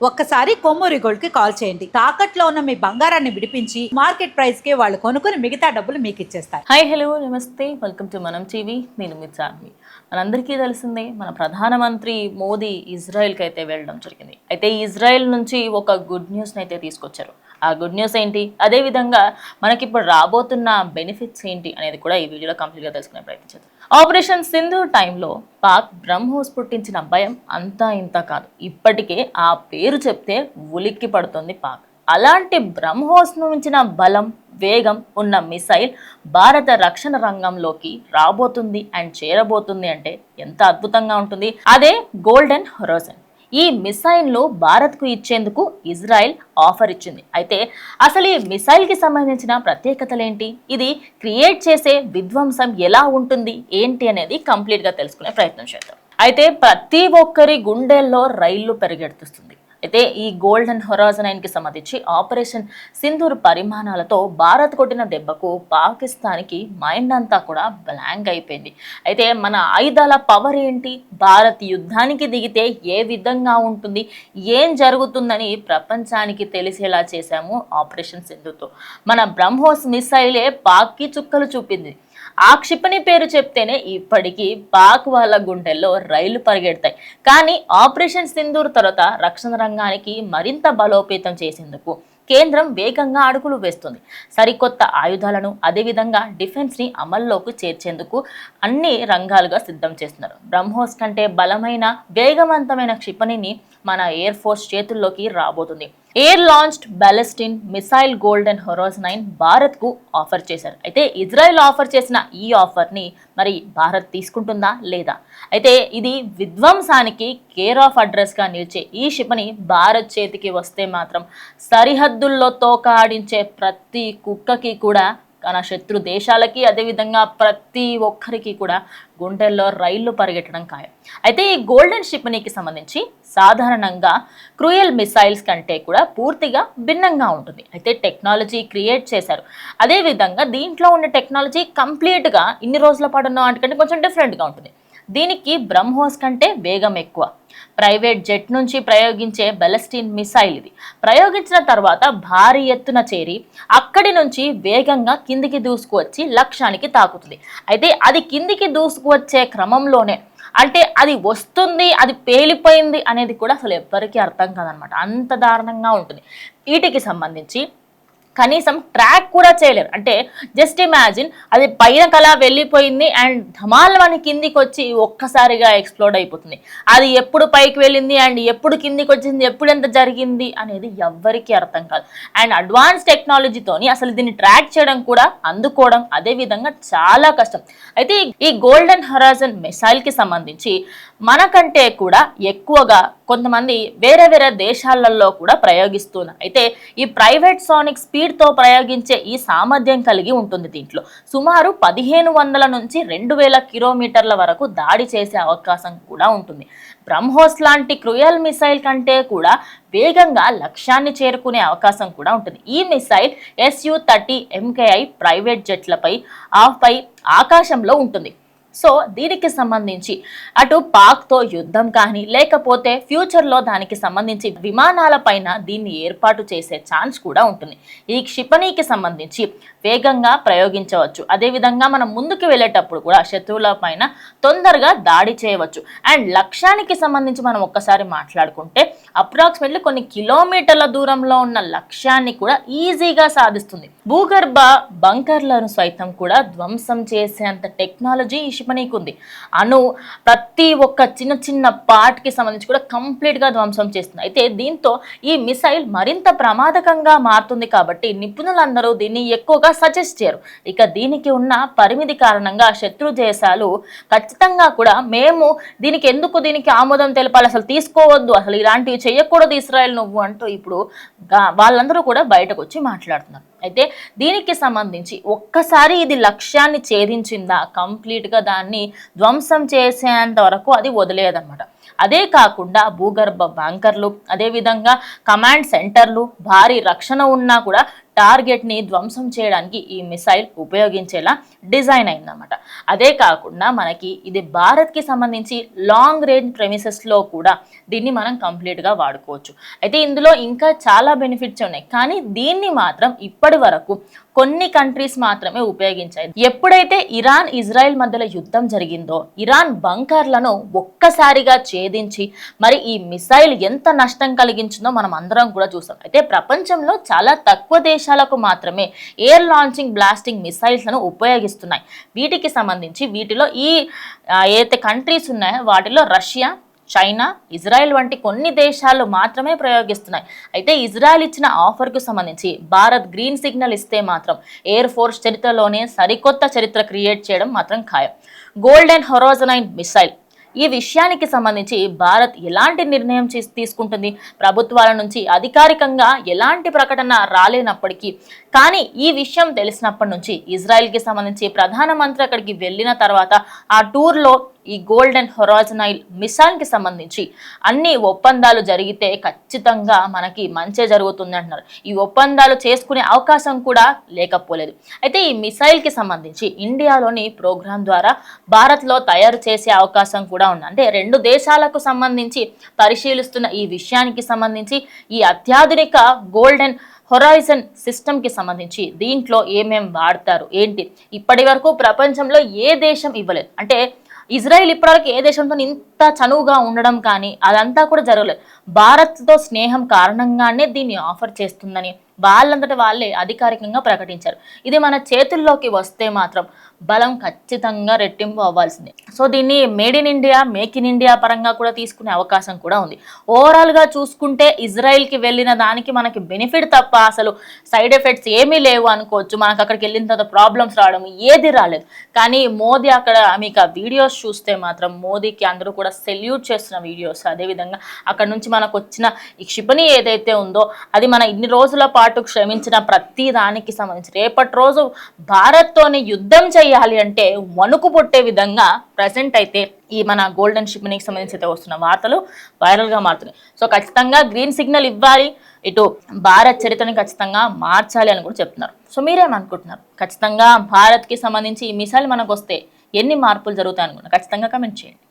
ఒక్కసారి కొమ్మూరి గోల్డ్ కి కాల్ చేయండి. తాకట్లో ఉన్న మీ బంగారాన్ని విడిపించి మార్కెట్ ప్రైస్ కి వాళ్ళు కొనుక్కుని మిగతా డబ్బులు మీకు ఇచ్చేస్తారు. హాయ్ హలో నమస్తే, వెల్కమ్ టు మనం టీవీ. నేను మీ చార్మి. మనందరికీ తెలిసిందే, మన ప్రధానమంత్రి మోదీ ఇజ్రాయెల్కి అయితే వెళ్ళడం జరిగింది. అయితే ఇజ్రాయెల్ నుంచి ఒక గుడ్ న్యూస్ని అయితే తీసుకొచ్చారు. ఆ గుడ్ న్యూస్ ఏంటి, అదేవిధంగా మనకి ఇప్పుడు రాబోతున్న బెనిఫిట్స్ ఏంటి అనేది కూడా ఈ వీడియోలో కంప్లీట్గా తెలుసుకునే ప్రయత్నించారు. ఆపరేషన్ సింధూర్ టైంలో పాక్ బ్రహ్మోస్ పుట్టించిన భయం అంతా ఇంత కాదు. ఇప్పటికే ఆ పేరు చెప్తే ఉలిక్కి పడుతుంది పాక్. అలాంటి బ్రహ్మోస్ మించిన బలం, వేగం ఉన్న మిసైల్ భారత రక్షణ రంగంలోకి రాబోతుంది అండ్ చేరబోతుంది అంటే ఎంత అద్భుతంగా ఉంటుంది. అదే గోల్డెన్ హొరైజన్. ఈ మిసైల్ను భారత్కు ఇచ్చేందుకు ఇజ్రాయెల్ ఆఫర్ ఇచ్చింది. అయితే అసలు ఈ మిసైల్కి సంబంధించిన ప్రత్యేకతలేంటి, ఇది క్రియేట్ చేసే విధ్వంసం ఎలా ఉంటుంది ఏంటి అనేది కంప్లీట్గా తెలుసుకునే ప్రయత్నం చేద్దాం. అయితే ప్రతి ఒక్కరి గుండెల్లో రైళ్లు పరిగెడుతుంది. అయితే ఈ గోల్డెన్ హొరైజన్కి సంబంధించి ఆపరేషన్ సింధూర్ పరిమాణాలతో భారత్ కొట్టిన దెబ్బకు పాకిస్తాన్కి మైండ్ అంతా కూడా బ్లాంక్ అయిపోయింది. అయితే మన ఆయుధాల పవర్ ఏంటి, భారత్ యుద్ధానికి దిగితే ఏ విధంగా ఉంటుంది, ఏం జరుగుతుందని ప్రపంచానికి తెలిసేలా చేశాము ఆపరేషన్ సింధూర్తో. మన బ్రహ్మోస్ మిసైలే పాక్కి చుక్కలు చూపింది. ఆ క్షిపణి పేరు చెప్తేనే ఇప్పటికీ పాక్ వాళ్ళ గుండెల్లో రైళ్లు పరిగెడతాయి. కానీ ఆపరేషన్ సింధూర్ తర్వాత రక్షణ రంగానికి మరింత బలోపేతం చేసేందుకు కేంద్రం వేగంగా అడుగులు వేస్తుంది. సరికొత్త ఆయుధాలను, అదేవిధంగా డిఫెన్స్ని అమల్లోకి చేర్చేందుకు అన్ని రంగాలుగా సిద్ధం చేస్తున్నారు. బ్రహ్మోస్ కంటే బలమైన, వేగవంతమైన క్షిపణిని మన ఎయిర్ ఫోర్స్ చేతుల్లోకి రాబోతుంది. Air launched ballistic missile golden horizon భారత్కు ఆఫర్ చేశారు. అయితే ఇజ్రాయెల్ ఆఫర్ చేసిన ఈ ఆఫర్ని మరి భారత్ తీసుకుంటుందా లేదా? అయితే ఇది విధ్వంసానికి కేర్ ఆఫ్ అడ్రస్గా నిలిచే ఈ క్షిపణి భారత్ చేతికి వస్తే మాత్రం సరిహద్దుల్లో తోక ఆడించే ప్రతి కుక్కకి కూడా, మన శత్రు దేశాలకి, అదేవిధంగా ప్రతి ఒక్కరికి కూడా గుండెల్లో రైళ్లు పరిగెట్టడం ఖాయం. అయితే ఈ గోల్డెన్ క్షిపణికి సంబంధించి సాధారణంగా క్రూయల్ మిసైల్స్ కంటే కూడా పూర్తిగా భిన్నంగా ఉంటుంది. అయితే టెక్నాలజీ క్రియేట్ చేశారు. అదేవిధంగా దీంట్లో ఉన్న టెక్నాలజీ కంప్లీట్గా ఇన్ని రోజుల పాటు ఉన్న వాటికంటే కొంచెం డిఫరెంట్గా ఉంటుంది. దీనికి బ్రహ్మోస్ కంటే వేగం ఎక్కువ. ప్రైవేట్ జెట్ నుంచి ప్రయోగించే బ్యాలిస్టిక్ మిసైల్ ఇది. ప్రయోగించిన తర్వాత భారీ ఎత్తున చేరి అక్కడి నుంచి వేగంగా కిందికి దూసుకువచ్చి లక్ష్యానికి తాకుతుంది. అయితే అది కిందికి దూసుకువచ్చే క్రమంలోనే, అంటే అది వస్తుంది, అది పేలిపోయింది అనేది కూడా అసలు ఎవ్వరికీ అర్థం కాదనమాట. అంత దారుణంగా ఉంటుంది. వీటికి సంబంధించి కనీసం ట్రాక్ కూడా చేయలేరు. అంటే జస్ట్ ఇమాజిన్, అది పైన కలా వెళ్ళిపోయింది అండ్ ధమాల్మని కిందికి వచ్చి ఒక్కసారిగా ఎక్స్ప్లోడ్ అయిపోతుంది. అది ఎప్పుడు పైకి వెళ్ళింది అండ్ ఎప్పుడు కిందికి వచ్చింది, ఎప్పుడు ఎంత జరిగింది అనేది ఎవ్వరికీ అర్థం కాదు. అండ్ అడ్వాన్స్ టెక్నాలజీతోని అసలు దీన్ని ట్రాక్ చేయడం కూడా, అందుకోవడం అదేవిధంగా చాలా కష్టం. అయితే ఈ గోల్డెన్ హొరైజన్ మిసైల్కి సంబంధించి మనకంటే కూడా ఎక్కువగా కొంతమంది వేరే వేరే దేశాలలో కూడా ప్రయోగిస్తున్నారు. అయితే ఈ ప్రైవేట్ సోనిక్ స్పీడ్తో ప్రయోగించే ఈ సామర్థ్యం కలిగి ఉంటుంది. దీంట్లో సుమారు 1500 నుంచి 2000 కిలోమీటర్ల వరకు దాడి చేసే అవకాశం కూడా ఉంటుంది. బ్రహ్మోస్ లాంటి క్రూయల్ మిసైల్ కంటే కూడా వేగంగా లక్ష్యాన్ని చేరుకునే అవకాశం కూడా ఉంటుంది. ఈ మిసైల్ Su-30 MKI ప్రైవేట్ జెట్లపై ఆకాశంలో ఉంటుంది. సో దీనికి సంబంధించి అటు పాక్తో యుద్ధం కానీ, లేకపోతే ఫ్యూచర్లో దానికి సంబంధించి విమానాలపైన దీన్ని ఏర్పాటు చేసే ఛాన్స్ కూడా ఉంటుంది. ఈ క్షిపణికి సంబంధించి వేగంగా ప్రయోగించవచ్చు. అదేవిధంగా మనం ముందుకు వెళ్ళేటప్పుడు కూడా శత్రువుల పైన తొందరగా దాడి చేయవచ్చు. అండ్ లక్ష్యానికి సంబంధించి మనం ఒక్కసారి మాట్లాడుకుంటే అప్రాక్సిమేట్లీ కొన్ని కిలోమీటర్ల దూరంలో ఉన్న లక్ష్యాన్ని కూడా ఈజీగా సాధిస్తుంది. భూగర్భ బంకర్లను సైతం కూడా ధ్వంసం చేసేంత టెక్నాలజీ ఈ క్షిపణికి ఉంది. ప్రతి ఒక్క చిన్న చిన్న పార్ట్కి సంబంధించి కూడా కంప్లీట్గా ధ్వంసం చేస్తుంది. అయితే దీంతో ఈ మిసైల్ మరింత ప్రమాదకంగా మారుతుంది కాబట్టి నిపుణులందరూ దీన్ని ఎక్కువగా సజెస్ట్ చేయరు. ఇక దీనికి ఉన్న పరిమితి కారణంగా శత్రు దేశాలు ఖచ్చితంగా కూడా మేము దీనికి ఆమోదం తెలపాలి, అసలు తీసుకోవద్దు, అసలు ఇలాంటివి చేయకూడదు ఇజ్రాయెల్ నువ్వు అంటూ ఇప్పుడు వాళ్ళందరూ కూడా బయటకు వచ్చి మాట్లాడుతున్నారు. అయితే దీనికి సంబంధించి ఒక్కసారి ఇది లక్ష్యాన్ని ఛేదించిందా, కంప్లీట్గా దాన్ని ధ్వంసం చేసేంత వరకు అది వదిలేదన్నమాట. అదే కాకుండా భూగర్భ బంకర్లు, అదేవిధంగా కమాండ్ సెంటర్లు, భారీ రక్షణ ఉన్నా కూడా టార్గెట్ ని ధ్వంసం చేయడానికి ఈ మిసైల్ ఉపయోగించేలా డిజైన్ అయిందన్నమాట. అదే కాకుండా మనకి ఇది భారత్ కి సంబంధించి లాంగ్ రేంజ్ ప్రెమిసెస్ లో కూడా దీన్ని మనం కంప్లీట్ గా వాడుకోవచ్చు. అయితే ఇందులో ఇంకా చాలా బెనిఫిట్స్ ఉన్నాయి, కానీ దీన్ని మాత్రం ఇప్పటి వరకు కొన్ని కంట్రీస్ మాత్రమే ఉపయోగించాయి. ఎప్పుడైతే ఇరాన్ ఇజ్రాయెల్ మధ్యలో యుద్ధం జరిగిందో ఇరాన్ బంకర్లను ఒక్కసారిగా ఛేదించి మరి ఈ మిసైల్ ఎంత నష్టం కలిగించిందో మనం అందరం కూడా చూసాం. అయితే ప్రపంచంలో చాలా తక్కువ దేశాలకు మాత్రమే ఎయిర్ లాంచింగ్ బ్లాస్టింగ్ మిసైల్స్ లను ఉపయోగిస్తున్నాయి. వీటికి సంబంధించి వీటిలో ఏదైతే కంట్రీస్ ఉన్నాయో వాటిలో రష్యా, చైనా, ఇజ్రాయెల్ వంటి కొన్ని దేశాలు మాత్రమే ప్రయోగిస్తున్నాయి. అయితే ఇజ్రాయెల్ ఇచ్చిన ఆఫర్కు సంబంధించి భారత్ గ్రీన్ సిగ్నల్ ఇస్తే మాత్రం ఎయిర్ ఫోర్స్ చరిత్రలోనే సరికొత్త చరిత్ర క్రియేట్ చేయడం మాత్రం ఖాయం. గోల్డెన్ హొరైజన్ మిసైల్ ఈ విషయానికి సంబంధించి భారత్ ఎలాంటి నిర్ణయం తీసుకుంటుంది? ప్రభుత్వాల నుంచి అధికారికంగా ఎలాంటి ప్రకటన రాలేనప్పటికీ కానీ ఈ విషయం తెలిసినప్పటి నుంచి ఇజ్రాయెల్కి సంబంధించి ప్రధానమంత్రి అక్కడికి వెళ్ళిన తర్వాత ఆ టూర్లో ఈ గోల్డెన్ హొరైజన్ మిసైల్కి సంబంధించి అన్ని ఒప్పందాలు జరిగితే ఖచ్చితంగా మనకి మంచి జరుగుతుంది అంటున్నారు. ఈ ఒప్పందాలు చేసుకునే అవకాశం కూడా లేకపోలేదు. అయితే ఈ మిసైల్కి సంబంధించి ఇండియాలోని ప్రోగ్రాం ద్వారా భారత్లో తయారు చేసే అవకాశం కూడా ఉంది. అంటే రెండు దేశాలకు సంబంధించి పరిశీలిస్తున్న ఈ విషయానికి సంబంధించి ఈ అత్యాధునిక గోల్డెన్ హొరైజన్ సిస్టమ్కి సంబంధించి దీంట్లో ఏమేం వాడతారు ఏంటి ఇప్పటి వరకు ప్రపంచంలో ఏ దేశం ఇవ్వలేదు. అంటే ఇజ్రాయెల్ ఇప్పటివరకు ఏ దేశంతో ఇంత చనువుగా ఉండడం కానీ అదంతా కూడా జరగలేదు. భారత్తో స్నేహం కారణంగానే దీన్ని ఆఫర్ చేస్తుందని వాళ్ళంతట వాళ్ళే అధికారికంగా ప్రకటించారు. ఇది మన చేతుల్లోకి వస్తే మాత్రం బలం ఖచ్చితంగా రెట్టింపు అవ్వాల్సిందే. సో దీన్ని made in India, make in India పరంగా కూడా తీసుకునే అవకాశం కూడా ఉంది. ఓవరాల్గా చూసుకుంటే ఇజ్రాయెల్కి వెళ్ళిన దానికి మనకి బెనిఫిట్ తప్ప అసలు సైడ్ ఎఫెక్ట్స్ ఏమీ లేవు అనుకోవచ్చు. మనకు అక్కడికి వెళ్ళిన తర్వాత ప్రాబ్లమ్స్ రావడం ఏది రాలేదు. కానీ మోదీ అక్కడ మీకు ఆ వీడియోస్ చూస్తే మాత్రం మోదీకి అందరూ కూడా సెల్యూట్ చేస్తున్న వీడియోస్, అదేవిధంగా అక్కడ నుంచి మనకు వచ్చిన ఈ క్షిపణి ఏదైతే ఉందో అది మన ఇన్ని రోజుల పాటు శ్రమించిన ప్రతి దానికి సంబంధించి రేపటి రోజు భారత్తోని యుద్ధం చేయాలి అంటే వణుకు పుట్టే విధంగా ప్రజెంట్ అయితే ఈ మన గోల్డెన్ క్షిపణికి సంబంధించి అయితే వస్తున్న వార్తలు వైరల్గా మారుతున్నాయి. సో ఖచ్చితంగా గ్రీన్ సిగ్నల్ ఇవ్వాలి, ఇటు భారత్ చరిత్రని ఖచ్చితంగా మార్చాలి అని కూడా చెప్తున్నారు. సో మీరేమనుకుంటున్నారు? ఖచ్చితంగా భారత్కి సంబంధించి ఈ మిసైల్ మనకు వస్తే ఎన్ని మార్పులు జరుగుతాయి అనుకుంటున్నారు? ఖచ్చితంగా కమెంట్ చేయండి.